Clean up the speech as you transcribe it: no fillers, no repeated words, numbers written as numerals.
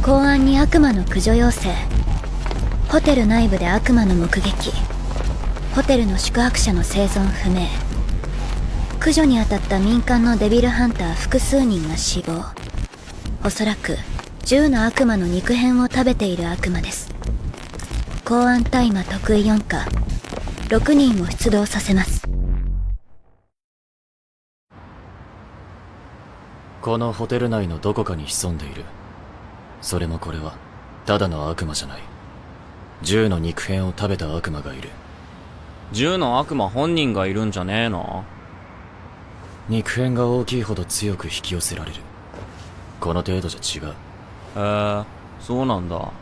公安に悪魔の駆除要請。ホテル内部で悪魔の目撃。ホテルの宿泊者の生存不明。駆除に当たった民間のデビルハンター複数人が死亡。おそらく10の悪魔の肉片を食べている悪魔です。公安大麻得意4課6人を出動させます。このホテル内のどこかに潜んでいる。それもこれはただの悪魔じゃない。10の肉片を食べた悪魔がいる。10の悪魔本人がいるんじゃねえの？肉片が大きいほど強く引き寄せられる。この程度じゃ違う。へえ、そうなんだ。